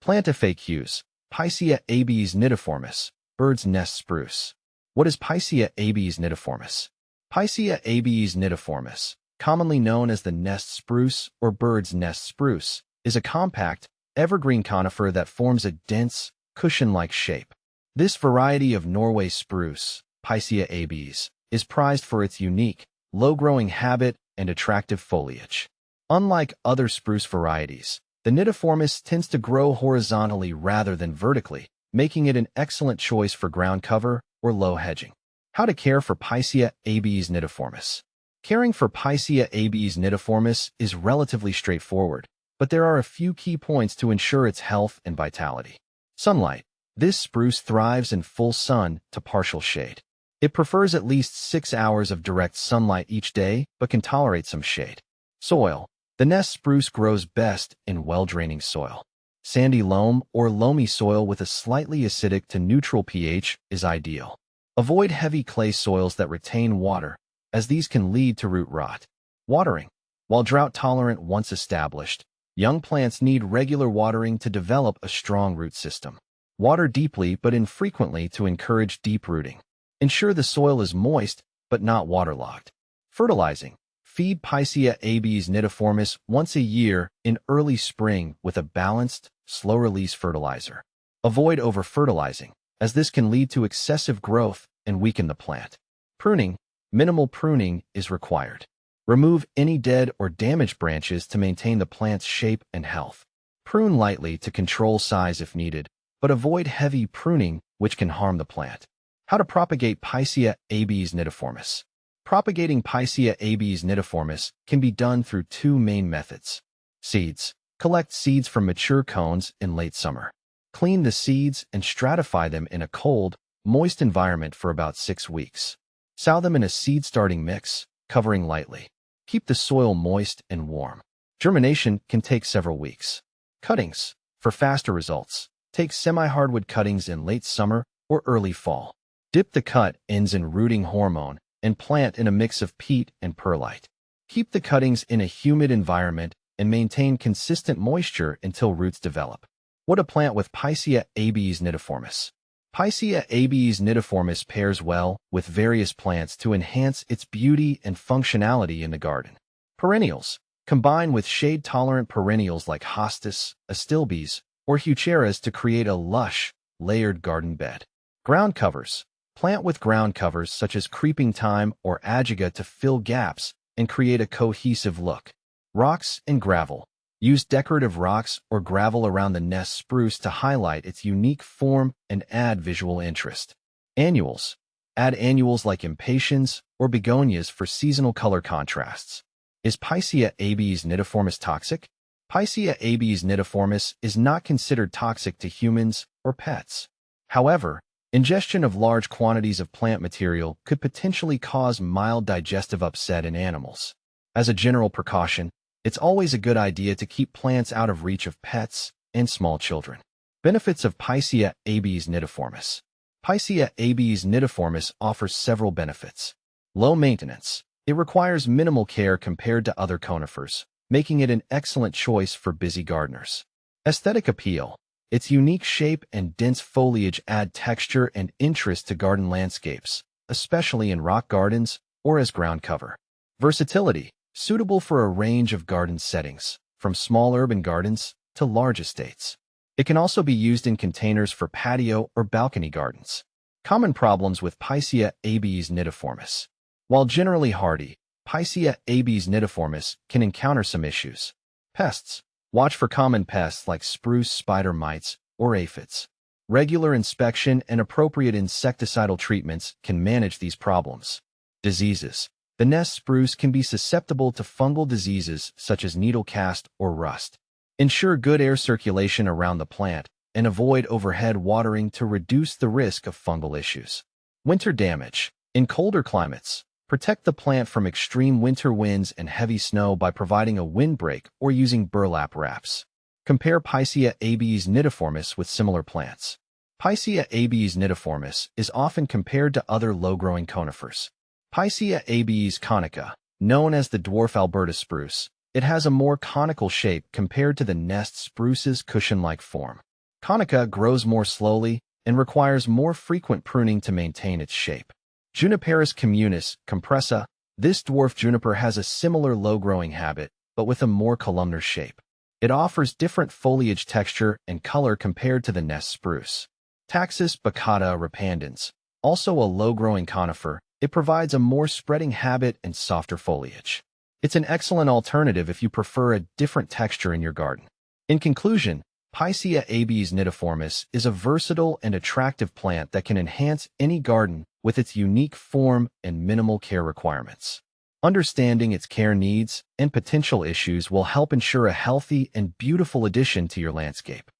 Plant FAQs. Picea Abies nidiformis, bird's nest spruce. What is Picea Abies nidiformis? Picea Abies nidiformis, commonly known as the nest spruce or bird's nest spruce, is a compact, evergreen conifer that forms a dense, cushion-like shape. This variety of Norway spruce, Picea abies, is prized for its unique, low-growing habit and attractive foliage. Unlike other spruce varieties, the nidiformis tends to grow horizontally rather than vertically, making it an excellent choice for ground cover or low hedging. How to care for Picea abies nidiformis. Caring for Picea abies nidiformis is relatively straightforward, but there are a few key points to ensure its health and vitality. Sunlight. This spruce thrives in full sun to partial shade. It prefers at least 6 hours of direct sunlight each day, but can tolerate some shade. Soil. The nest spruce grows best in well-draining soil. Sandy loam or loamy soil with a slightly acidic to neutral pH is ideal. Avoid heavy clay soils that retain water, as these can lead to root rot. Watering. While drought-tolerant once established, young plants need regular watering to develop a strong root system. Water deeply but infrequently to encourage deep rooting. Ensure the soil is moist but not waterlogged. Fertilizing. Feed Picea abies nidiformis once a year in early spring with a balanced, slow-release fertilizer. Avoid over-fertilizing, as this can lead to excessive growth and weaken the plant. Pruning. Minimal pruning is required. Remove any dead or damaged branches to maintain the plant's shape and health. Prune lightly to control size if needed, but avoid heavy pruning, which can harm the plant. How to propagate Picea abies nidiformis. Propagating Picea abies nidiformis can be done through two main methods. Seeds. Collect seeds from mature cones in late summer. Clean the seeds and stratify them in a cold, moist environment for about 6 weeks. Sow them in a seed-starting mix, covering lightly. Keep the soil moist and warm. Germination can take several weeks. Cuttings. For faster results, take semi-hardwood cuttings in late summer or early fall. Dip the cut ends in rooting hormone and plant in a mix of peat and perlite. Keep the cuttings in a humid environment and maintain consistent moisture until roots develop. What to plant with Picea abies nidiformis. Picea abies nidiformis pairs well with various plants to enhance its beauty and functionality in the garden. Perennials. Combine with shade-tolerant perennials like hostas, astilbes, or heucheras to create a lush, layered garden bed. Ground covers. Plant with ground covers such as creeping thyme or ajaga to fill gaps and create a cohesive look. Rocks and gravel. Use decorative rocks or gravel around the nest spruce to highlight its unique form and add visual interest. Annuals. Add annuals like impatiens or begonias for seasonal color contrasts. Is Picea abies nidiformis toxic? Picea abies nidiformis is not considered toxic to humans or pets. However, ingestion of large quantities of plant material could potentially cause mild digestive upset in animals. As a general precaution, it's always a good idea to keep plants out of reach of pets and small children. Benefits of Picea abies nidiformis. Picea abies nidiformis offers several benefits. Low maintenance. It requires minimal care compared to other conifers, making it an excellent choice for busy gardeners. Aesthetic appeal. Its unique shape and dense foliage add texture and interest to garden landscapes, especially in rock gardens or as ground cover. Versatility. Suitable for a range of garden settings, from small urban gardens to large estates. It can also be used in containers for patio or balcony gardens. Common problems with Picea abies nidiformis. While generally hardy, Picea abies nidiformis can encounter some issues. Pests. Watch for common pests like spruce spider mites or aphids. Regular inspection and appropriate insecticidal treatments can manage these problems. Diseases. The nest spruce can be susceptible to fungal diseases such as needle cast or rust. Ensure good air circulation around the plant and avoid overhead watering to reduce the risk of fungal issues. Winter damage. In colder climates, protect the plant from extreme winter winds and heavy snow by providing a windbreak or using burlap wraps. Compare Picea abies nidiformis with similar plants. Picea abies nidiformis is often compared to other low-growing conifers. Picea abies conica, known as the dwarf Alberta spruce, it has a more conical shape compared to the nest spruce's cushion-like form. Conica grows more slowly and requires more frequent pruning to maintain its shape. Juniperus communis, compressa. This dwarf juniper has a similar low-growing habit, but with a more columnar shape. It offers different foliage texture and color compared to the nest spruce. Taxus baccata repandens. Also a low-growing conifer, it provides a more spreading habit and softer foliage. It's an excellent alternative if you prefer a different texture in your garden. In conclusion, Picea Abies nidiformis is a versatile and attractive plant that can enhance any garden with its unique form and minimal care requirements. Understanding its care needs and potential issues will help ensure a healthy and beautiful addition to your landscape.